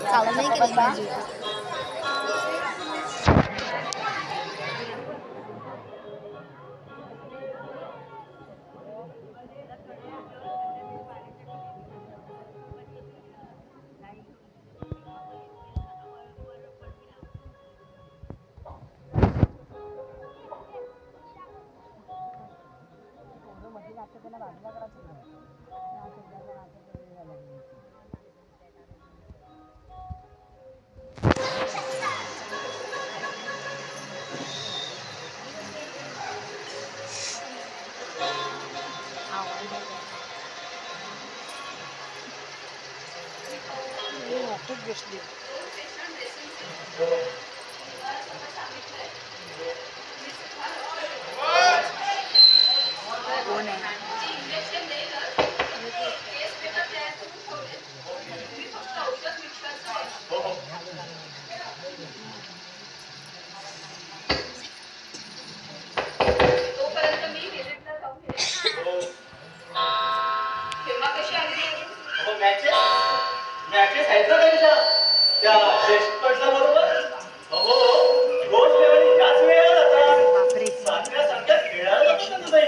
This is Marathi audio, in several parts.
चालू नाही केलं माझी. खूप बसली. कोण आहे? मॅचेस आहेत ना त्यांच्या त्या श्रेष्ठकडच्या बरोबर. हो रोज वेळी याच वेळेला जातात. सारख्या सारख्या खेळायला लागतात तुम्ही.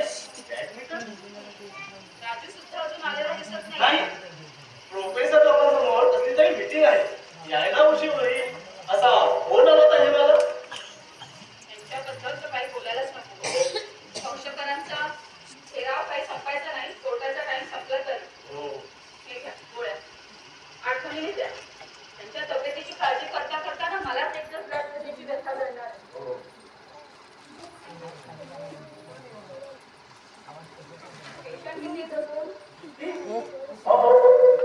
बॅडमिंटन राजू सुद्धा अजून आलेला दिसत नाही. प्रोफेसर लोकांसमोर कसली तरी मीटिंग आहे, यायला उशीर होईल असा फोन आला होता हे मला. त्यांच्याबद्दल तर काही बोलायलाच नको. संशोधकांचा ठेराव काही संपायचा नाही, कोर्टाचा टाइम संपला तरी. हो हे घ्या गोळ्या. आठवणीने द्या. त्यांच्या तब्येतीची काळजी करता करताना मलाच एकदा त्याची व्यथा करणार.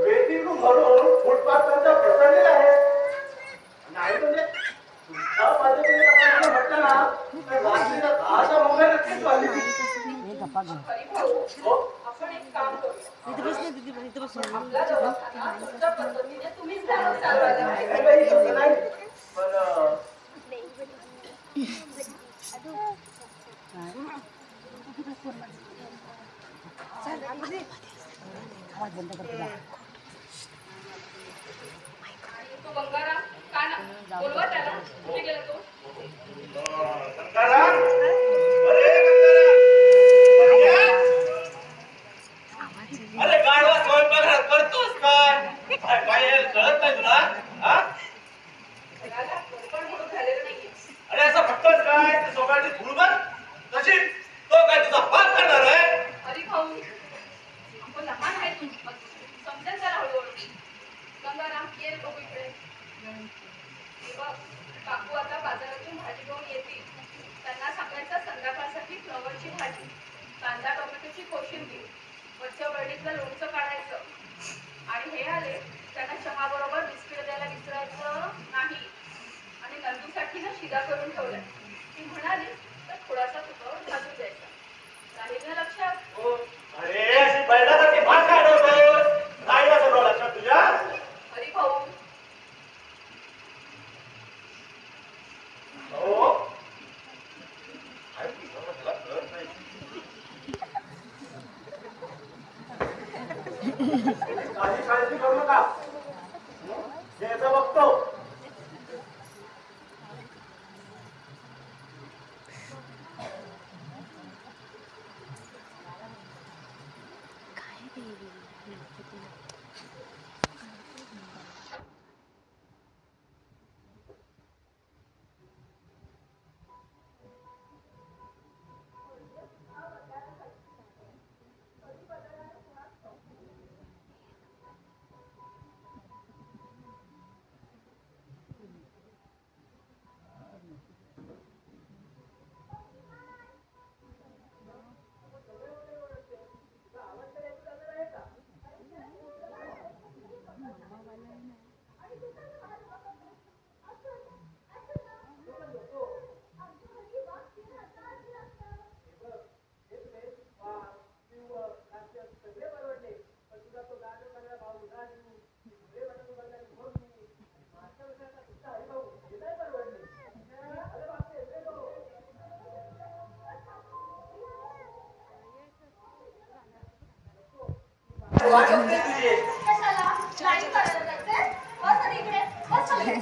वेटिंग रूम भरून फुटपाथवरच्या प्रसंगीला आहे. नाही म्हणजे तुमच्या पद्धतीने आपण म्हटलं ना तर रात्रीला 10च्या मुंबई नक्कीच वाजली. आपण एक काम करूया. आपला दवाखाना तुमच्या पद्धतीने तुम्हीच चालवायला पाहिजे. आवाज बंद करते. तो बंगारा का ना बोलवा त्याला. कुठे गेला तो? अरे गाडवा स्वयंपाक करतोस काय? काय कळत नाही तुला? अरे असं फक्तच काय ते सोगाची धुळबन तशी तो काय तुझा बाप करणार आहे? अरे भाऊ आपण लहान आहे, समजेल जरा हळूहळू. गंगाराम ये बघू इकडे. काकू आता बाजारातून भाजी घेऊन येतील. त्यांना सांगायचं संध्याकाळसाठी फ्लॉवरची भाजी, कांदा टोमॅटोची कोशिंबीर, वरच्या बर्डीतलं लोणचं काढायचं. आणि हे आले त्यांना चहा बरोबर बिस्किट द्यायला विसरायचं नाही. आणि नंदूसाठी ना शिरा करून ठेवलाय. ती म्हणाली तर थोडासा तुपावर भाजून द्यायचा. राहील ना लक्षात? हो. अरे अशी बैलासारखी भात काढवतोस. नाही ना सगळं लक्षात तुझ्या? अरे भाऊ हो मला कळत नाही. काही काळजी करू नका, याचं बघतो. वाट बघते तुझी. कशाला लाईन करायला जायचंय? बस आधी इकडे बस खाली.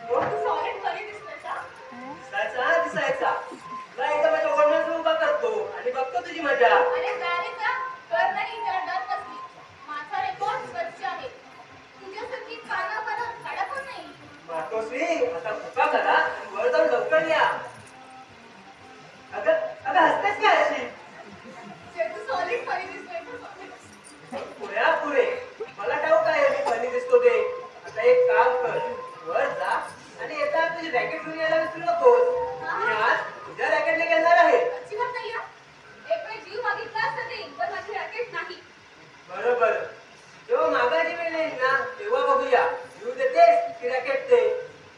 तू सॉलिड कधी दिसतोय का? दिसायचा दिसायचा. तुला एकदा माझ्या ओढण्यात उभा करतो आणि बघतो तुझी मजा. अरे जाणे जा कर नाही त्याला डर नसली. माझा रेकॉर्ड स्वच्छ आहे. तुझ्यासारखी काना काढा पण नाही. मातोश्री आता कृपा करा आणि वर जाऊन लवकर या. अगं अगं हसतेस काय अशी? जे तू सॉलिड कधी दिसतोय तर solid. पुऱ्या पुरे मला ठाऊक आहे मी फनी दिसतो ते. आता एक काम कर वर जा आणि येता तुझी रॅकेट घेऊन यायला विसरू नकोस. मी आज तुझ्या रॅकेटने घेणार आहे. अजिबात नाही हं. एक वेळ जीव मागितला असता देईन पण माझी रॅकेट नाही. बरोबर जेव्हा मागायची वेळ येईल ना तेव्हा बघूया जीव देतेस की रॅकेट दे.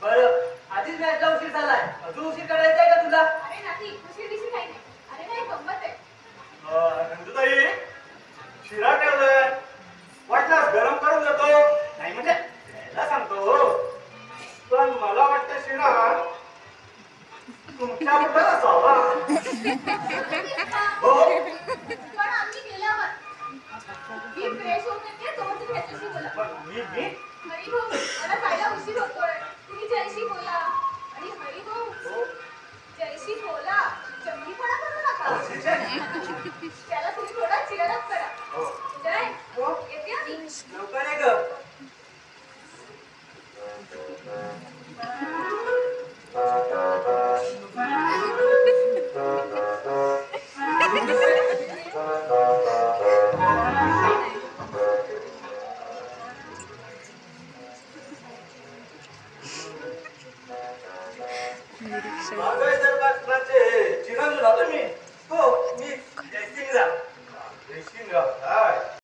बरं आधीच मॅचला उशीर झालाय अजून उशीर करायचा आहे का तुला? अरे नाही उशीर बिशीर काही नाही. अरे नाही गंमत आहे. नंदुताई शिरा ठेवलाय वाटल्यास गरम करून देतो. नाही म्हणजे द्यायला सांगतो पण मला वाटतं शिरा तुमच्या कुठं असावा. हो पण आम्ही गेल्यावर मी फ्रेश होऊन येते तोवर तुम्ही ह्याच्याशी बोला. पण मी हरी भाऊ मला जायला उशीर होतोय. तुम्ही जयशी बोला आणि हरी भाऊ जयशी बोला. जंगलीपणा करू नका. त्याला तुम्ही थोडा चिरडच करा. जय येते आम्ही. लवकर ये ग. मागाय दरबाराचे चिरंजीव झालो मी. हो मी जयसिंगराव. जयसिंगराव काय